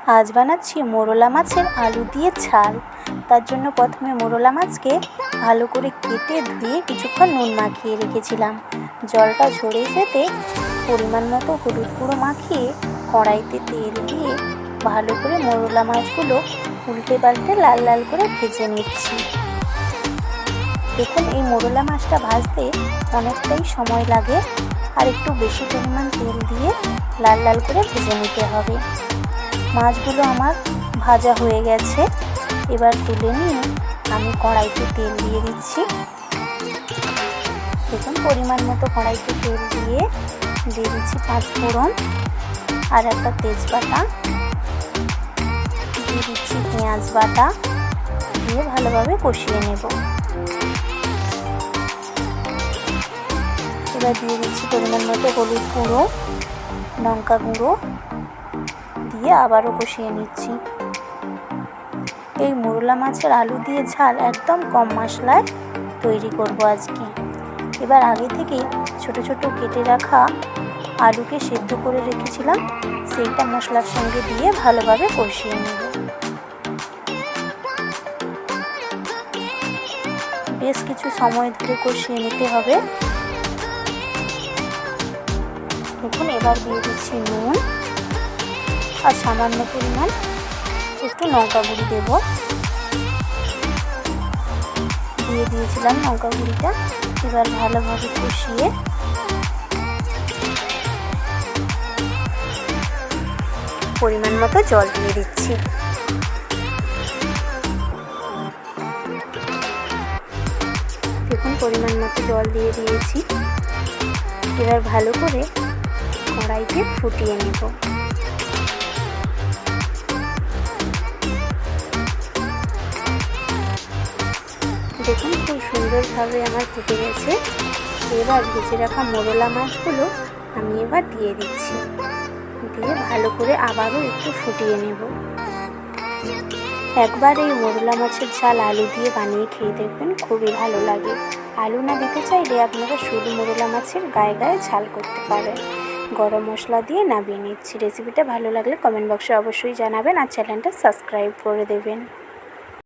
আজ বানাচ্ছি মোরলা মাছের আলু দিয়ে ঝাল। তার জন্য প্রথমে মোরলা মাছকে ভালো করে কেটে ধুয়ে কিছুক্ষণ নুন মাখিয়ে রেখেছিলাম। জলটা ঝরে যেতে পরিমাণ মতো হলুদ গুঁড়ো মাখিয়ে কড়াইতে তেল দিয়ে ভালো করে মোরলা মাছগুলো উল্টে পাল্টে লাল লাল করে ভেজে নিচ্ছি। দেখুন, এই মোরলা মাছটা ভাজতে অনেকটাই সময় লাগে, আর একটু বেশি পরিমাণ তেল দিয়ে লাল লাল করে ভেজে নিতে হবে। মাছগুলো আমার ভাজা হয়ে গেছে, এবার তুলে নিয়ে আমি কড়াইতে তেল দিয়ে দিচ্ছি। দেখুন, পরিমাণ মতো কড়াইতে তেল দিয়ে দিচ্ছি 5 ফোড়ন আর একটা তেজপাতা, দিয়ে দিচ্ছি পেঁয়াজ বাটা, দিয়ে ভালোভাবে কষিয়ে নেব। এবার দিয়ে দিচ্ছি পরিমাণ মতো হলুদ গুঁড়ো, লঙ্কা গুঁড়ো, দিয়ে আবারও কষিয়ে নিচ্ছি। এই মোরলা মাছের আলু দিয়ে ঝাল একদম কম মশলায় তৈরি করব আজকে। এবার আগে থেকে ছোট ছোট কেটে রাখা আলুকে সেদ্ধ করে রেখেছিলাম, সেইটা মশলার সঙ্গে দিয়ে ভালোভাবে কষিয়ে নেব। বেশ কিছু সময় ধরে কষিয়ে নিতে হবে। দেখুন, এবার দিয়ে দিচ্ছি নুন আর সামান্য পরিমাণ একটু লঙ্কা গুঁড়ি দেব। দিয়ে দিয়েছিলাম লঙ্কা গুঁড়িটা। এবার ভালোভাবে কষিয়ে পরিমাণ মতো জল দিয়ে দিচ্ছি। দেখুন, পরিমাণ মতো জল দিয়ে দিয়েছি। এবার ভালো করে কড়াইতে ফুটিয়ে নেব। দেখুন, খুব সুন্দরভাবে আমার ফুটে গেছে। এবার ভেজে রাখা মোরলা মাছগুলো আমি এবার দিয়ে দিচ্ছি, দিয়ে ভালো করে আবারও একটু ফুটিয়ে নেব। একবার এই মোরলা মাছের ঝাল আলু দিয়ে বানিয়ে খেয়ে দেখবেন, খুবই ভালো লাগে। আলু না দিতে চাইলে আপনারা শুধু মোরলা মাছের গায়ে গায়ে ঝাল করতে পারেন। গরম মশলা দিয়ে নামিয়ে নিচ্ছি। রেসিপিটা ভালো লাগলে কমেন্ট বক্সে অবশ্যই জানাবেন আর চ্যানেলটা সাবস্ক্রাইব করে দেবেন।